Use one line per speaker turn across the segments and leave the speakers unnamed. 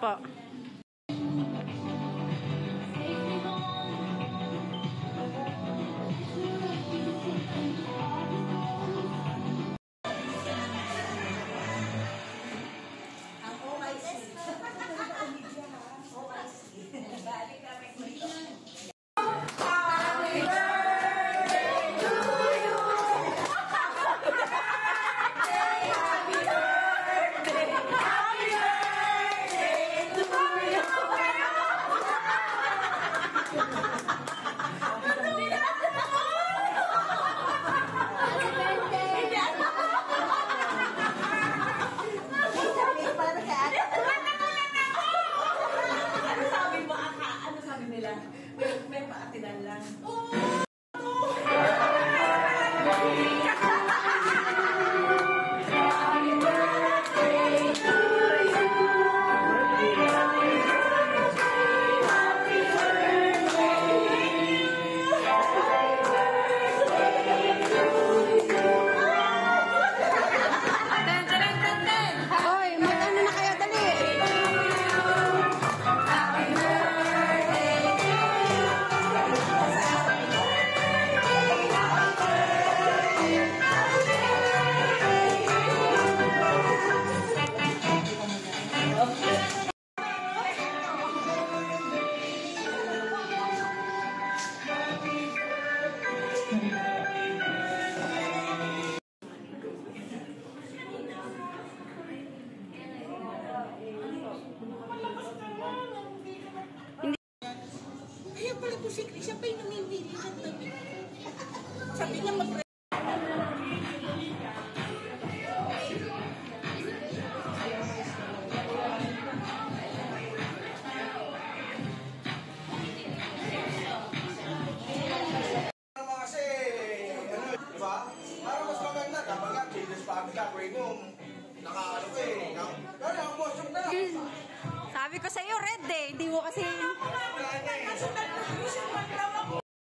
po.
May paatinan lang.
Kaya pala po si Chris, siya pa yung namimili sa tabi. Sabi niya mag-
Sabi ko sa iyo, red eh. Hindi mo kasi...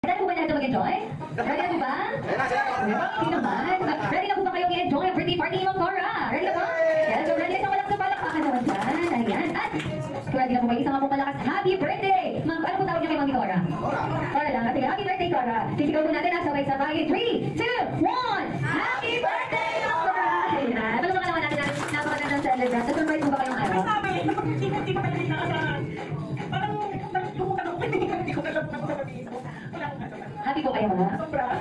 Ready po ba natin mag-enjoy? Ready na po ba? Ready naman. Ready na po ba kayong i-enjoy ang birthday party ni Ma'am Cora? Ready na ba? Yan, so ready na sa palakpakan naman dyan. Ayan. At ready na po ba isang mga palakas? Happy birthday! Ma'am, ano po tawag niyo kay Ma'am Cora? Cora lang. Sige, happy birthday, Cora. Sisigaw po natin na sabay-sabay. 3, 2, 1! Happy birthday, Ma'am Cora! Ayan. Ano naman natin na napakagandang celebrant? Surprise po ba kayong araw?
Hindi ko pala nakasaan. Parang nagtumutan ako. Hindi ko alam na sasabihin ko.
Happy po kayo mga?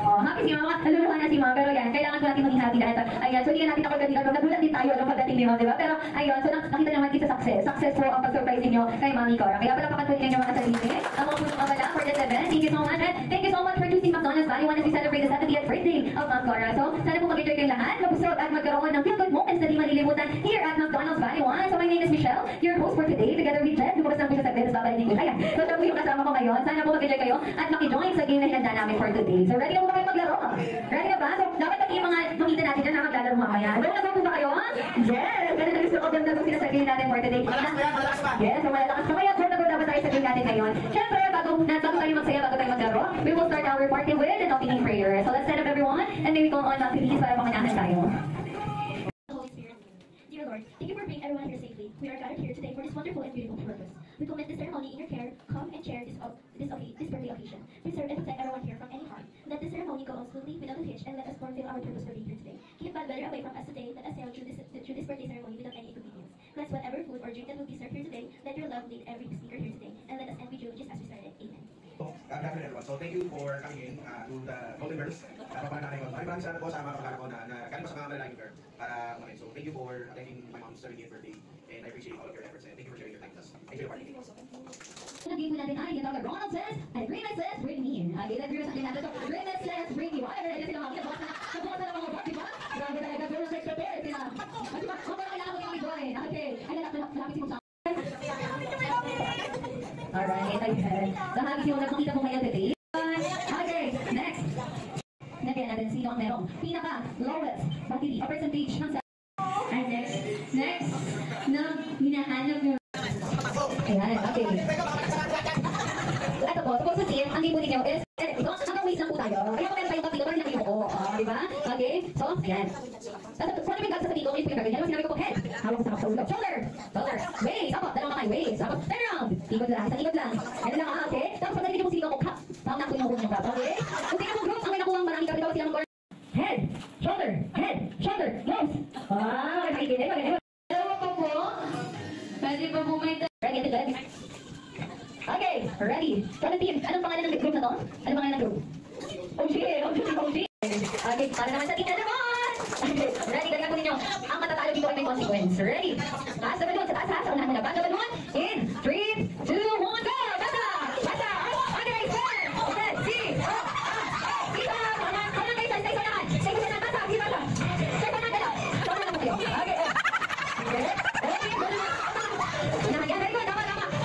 Oh, happy si Mama. Naluluhan na si Mama. Pero yan, kailangan ko natin maging happy lahat. Ayan, so hindi na natin ako ganito. Nagulat din tayo nung pagdating ni Mama, di ba? Pero ayun, so nakita naman dito success. Success po ang pag-surprise ninyo kay Mami Cora. Kaya pala pakatuloy ninyo mga sarili. Ang mga punong abala for this event. Thank you so much. And thank you so much for choosing McDonald's Valley as we celebrate the 70th birthday of Ma'am Cora. So sana po mag-enjoy kayong lahat. Mabusog at magkaroon ng feel-good moments na di malilimutan here at McDonald's Valley 1. So my name is Michelle, your host for today. Together with Jen, lumabas lang po siya sa Venus Babalik ko. Ayan, so siya po yung kasama ko ngayon. Sana po mag-enjoy kayo at makijoin sa game na hinanda namin for today. So ready na po ba kayo maglaro? Ready na ba? So dapat pati yung mga makita natin dyan na maglalaro mamaya. Ready na po ba kayo? Yes! Ganun na gusto ko ganda po sila sa game natin for today.
Malakas pa!
Yes, so malalakas. So kaya sure na po dapat tayo sa game natin ngayon. Siyempre, bago tayo magsaya, bago tayo maglaro, we will start our party with an opening prayer. So let's stand up everyone and maybe go on activities para panganahan tayo.
Dear Lord, thank you for bringing everyone here safely. We are gathered here today for this wonderful and beautiful purpose. We commit this ceremony in your care. Come and share this birthday occasion. Preserve and protect everyone here from any harm. Let this ceremony go on smoothly without a hitch and let us fulfill our purpose for being here today. Keep bad weather away from us today. Let us sail through this birthday ceremony without any inconvenience. Bless whatever food or drink that will be served here today. Let your love lead every speaker here today. And let us end with you just as we started. Amen.
Good afternoon everyone. So thank you for coming in to the Golden Girls. Papananay ko. Maraming salamat po sa mga kapatid ko na galing pa sa mga malalaking girl para kumain. So thank you for attending my mom's 70th birthday and I appreciate all of your efforts and thank you for sharing your time with us. Thank you for party.
Naging po natin ay yung Ronald says, and agreement says, bring me in. Agreement says, natin. So, agreement says, bring me. Why? Ready sila mga kinabukas na mga bot, diba? Grabe talaga, girls like prepare sila. Diba? Kung ba kailangan mo yung join? Okay. Ay, lapit mo sa alright, ayun. Nahagis yung nagpakita mo ngayon today. Okay, next. Nagyan natin sino ang merong pinaka-lowest battery o percentage ng sa... And next, na hinahanap nyo. Ayan, okay. Ito po, supposed to see, ang game po ninyo is, hanggang waist lang po tayo. Kaya kung meron tayong kapilo, parang nilaki ko. Diba? Okay, so, ayan. Sa namin gagawin sa kapilo, yung pinagagawin. Hello, sinabi ko po, head. Hawak ko sa ulo. Shoulder. Waist. Up, dalawang kamay. Waist. Ako, turn around. Ikot lang, isang ikot lang. Ganun lang, okay? Tapos pag narinig mo sino ko, ka. Pang nakuha yung hukom niyo, okay? Kung tingnan mo group, ang may nakuha ang marami, kapit sila mag head, shoulder, nose. Ah, nakikinig, magaling. Dalawa pa po. Pwede pa po may... Ready. Okay, ready. Total team, anong pangalan ng group na to? Anong pangalan ng group? OG. Okay, para naman sa team na naman. Okay, ready, ganyan po ninyo. Ang matatalo dito ay may consequence. Ready? Taas na balon, sa taas, sa unahan mo na. Back na balon. In 3, 2, 1, go! Basta! Okay, sir! Okay, see! Dito! Kanan kayo, stay sa lahat. Stay sa lahat, basta! Dito sa! Stay sa lahat, dalaw! Tama na po kayo. Okay, okay. Yan, very good. Tama. Okay.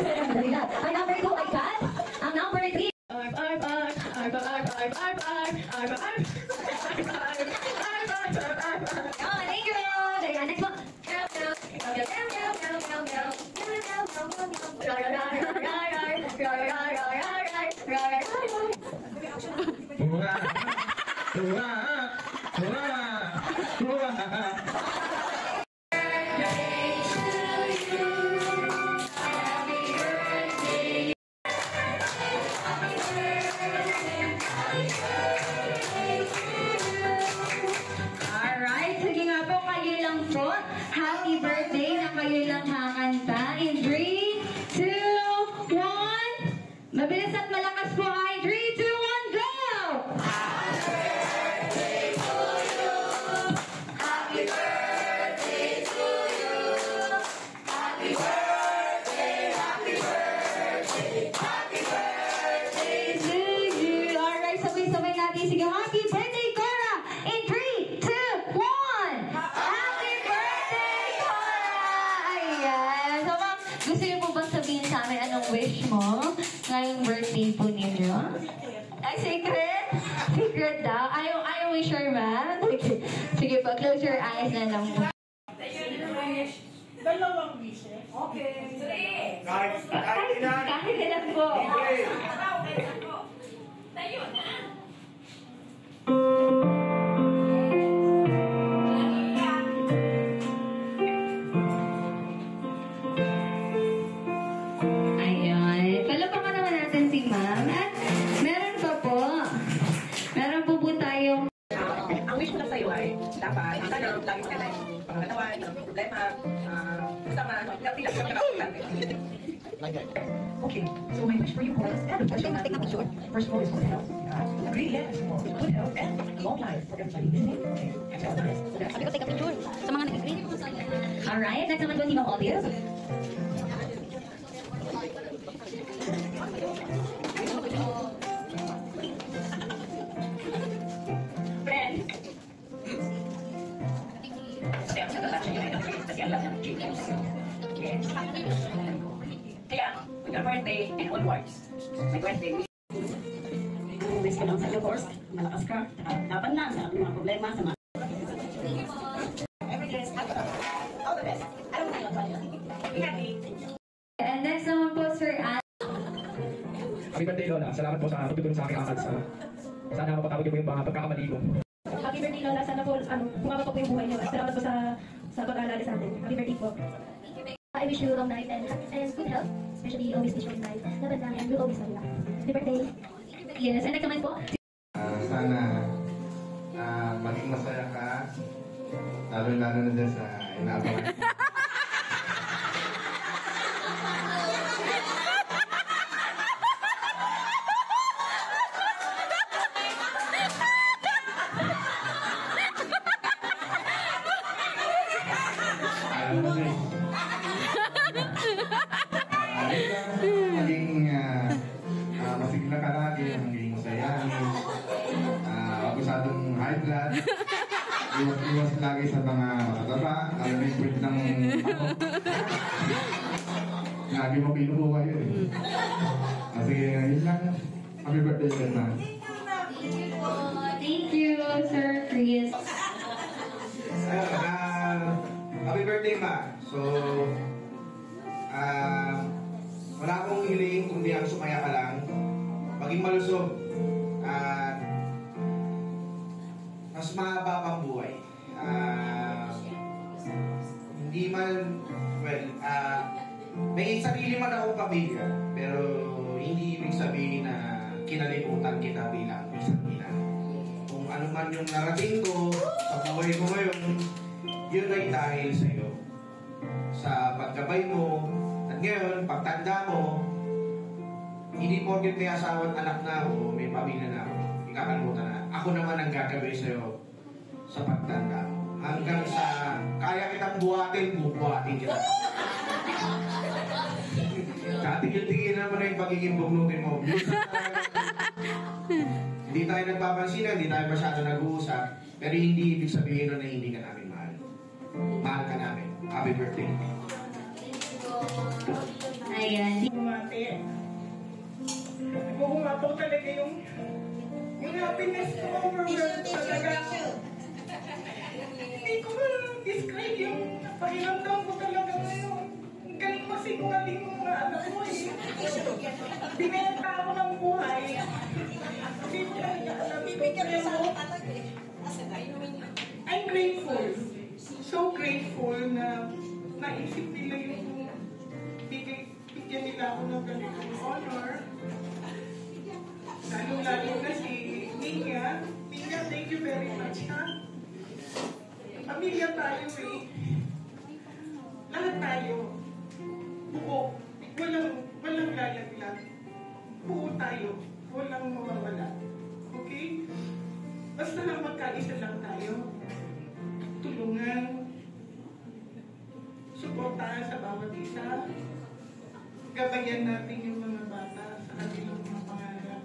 Dito! Basta! Ang number 2 ay cat. Ang number 3. Oh, thank you. There, next one. Alright, sige nga po, kayo lang po. Happy birthday na kayo lang kakanta. In 3, 2, 1. Mabilis at malakas po ay 3, 2, 1, go! Alright, sabay-sabay natin. Sige, happy birthday, Cora! In 3, 2, 1! Happy birthday, Cora! Ayan. So, ma'am, gusto niyo po bang sabihin sa amin anong wish mo ngayong birthday po ninyo? Ay, secret? Secret daw? Ayaw mo sure, ma'am? Sige po, close your eyes na lang po.
Dalawang wishes. Okay.
Kahit ilan.
Kahit ilan po.
Tayo na.
Ayun. Palapakan naman natin si ma'am. At meron pa po. Meron po po tayong...
Ang wish ko lang sa'yo ay dapat sana lagi ka na yung pangalawan, yung problema, basta tila ka Okay, so my wish for you was first of all is good health. Agree, yes, good health and long life for everybody. Okay, that's all there is.
Sabi ko, take a picture. Sa mga nag-agree.
Alright, next naman po si Ma'am Olive.
Friend. Kasi ang sagot siya yun, kasi alam niya, genius. Yes. Kaya, with your birthday and onwards, my birthday, wish ko lang sa iyo, of course, malakas ka, laban lang sa mga problema, sa mga... Every day is happy. All the best. I don't know what be happy.
And next naman po, Sir Ann.
Happy birthday, Lola. Salamat po sa pagtutulong sa aking akad. Sana mapatawad niyo po yung mga pagkakamali ko.
Happy birthday, Lola. Sana po, bumaba pa po yung buhay niyo. Salamat po sa pag-aalala sa atin. Happy birthday po. I wish you long life and good health, especially always be strong in life. Laban lang and we'll always love you. Happy birthday.
Yes, and next naman po.
Sana maging masaya ka, lalo-lalo na dyan sa inaabangan. Maging masigla ka lagi, maging masayahin, abusadong high blood, iwas lagi sa mga matataba, lalo na yung kwit ng ako. Lagi mo pinukuha yun eh. Sige, yun lang. Happy birthday, Lena.
Thank you, Sir Chris.
Happy birthday, ma. So, sumiyang sumaya ka lang, maging malusog, at mas mahaba pang buhay. Hindi man, well, may sarili man akong pamilya, pero hindi ibig sabihin na kinalimutan kita bilang isang ina. Kung ano man yung narating ko sa buhay ko ngayon, yun ay dahil sa iyo. Sa pagkabay mo, at ngayon, pagtanda mo, hindi porket may asawa at anak na ako, may pamilya na ako, ikakalimutan na. Ako naman ang gagawin sa iyo sa pagtanda mo. Hanggang sa kaya kitang buhatin, bubuhatin kita. Katigil-tigil naman na yung pagiging bugnutin mo. Hindi tayo nagpapansin, hindi tayo masyado nag-uusap, pero hindi ibig sabihin na hindi ka namin mahal. Mahal ka namin. Happy birthday.
Ayan.
Bumati. Bumapaw talaga yung happiness ko overwhelmed talaga. Hindi ko ma-describe yung pakiramdam ko talaga ngayon. Ang galing masinungaling ng mga anak mo eh. Binenta ako ng buhay. Hindi ko talaga alam ito. I'm grateful. So grateful na naisip nila yung bigyan nila ako ng ganitong honor. Lalo-lalo na si Nia. Nia, thank you very much, ha? Pamilya tayo eh. Lahat tayo. Buo. Walang lalaglag. Buo tayo. Walang mawawala. Okay? Basta lang magkaisa lang tayo. Tulungan. Suportahan sa bawat isa. Gabayan natin yung mga bata sa kanilang mga pangarap.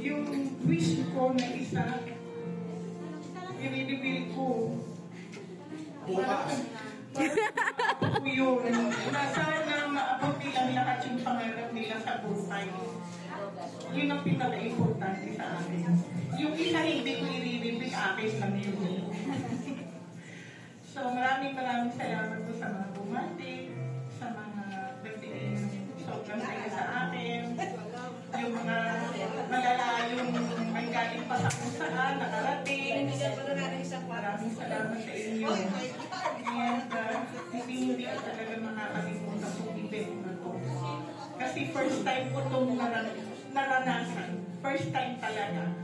Yung wish ko na isa, i-reveal ko. Bukas. Para yun. Sana maabot nilang lahat yung pangarap nila sa buhay. Yun ang pinaka-importante sa akin. Yung isa hindi ko i-reveal, akin lang yun. So maraming salamat po sa mga bumati, sa mga nagbigay ng sobrang saya sa akin, yung mga malalayong manggaling pa sa kung saan, nakarating. Maraming salamat sa inyo. And hindi ko talaga makakalimutan itong event na to. Kasi first time ko itong naranasan. First time talaga.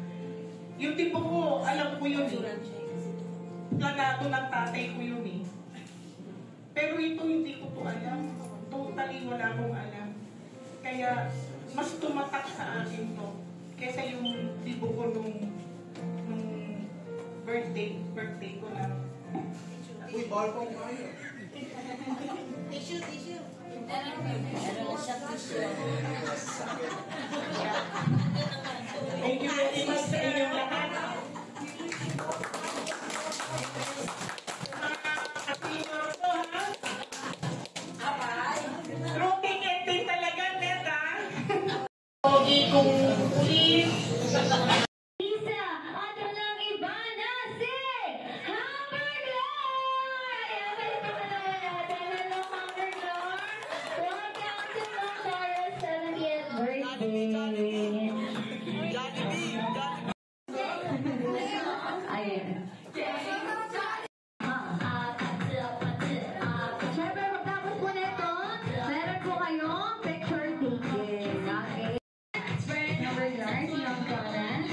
Yung tipo ko, alam ko yun eh. Planado ng tatay ko yun eh. Pero ito hindi ko to alam. Totally wala akong alam. Kaya mas tumatak sa akin to kesa yung tipo ko nung birthday ko na. Uy, balkong kayo.
Tissue.
Thank you very much sa inyong lahat. Rooting ending talaga, neta. Pogi kong pulis.
Isa at walang iba na si Hammerglow! Ayan, balik pa naman natin. Hello, Hammerglow! Welcome to Victoria's 70th birthday! Ayan. Siyempre, magtapos po nito, meron po kayong picture taking. Okay? Number yarn, si Young Conan.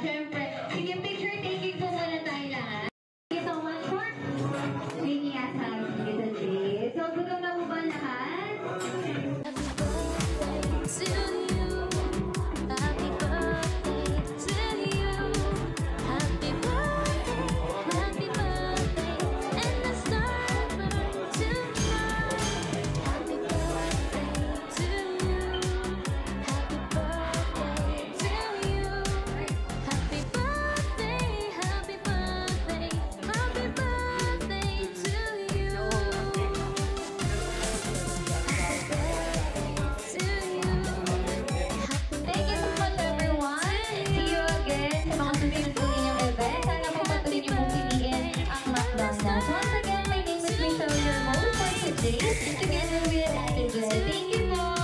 Siyempre, sige, picture taking po muna tayo lahat. Thank you so much for bringing us out today. So, gutom na po ba lahat? Thank you so much, everyone. See you again sa mga susunod po ninyong event. Sana po patuloy niyo pong piliin ang McDonald's. Once again, my name is Rachel, your host for today, together with Ate Beth. Thank you po.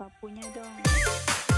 gwapo niya dong.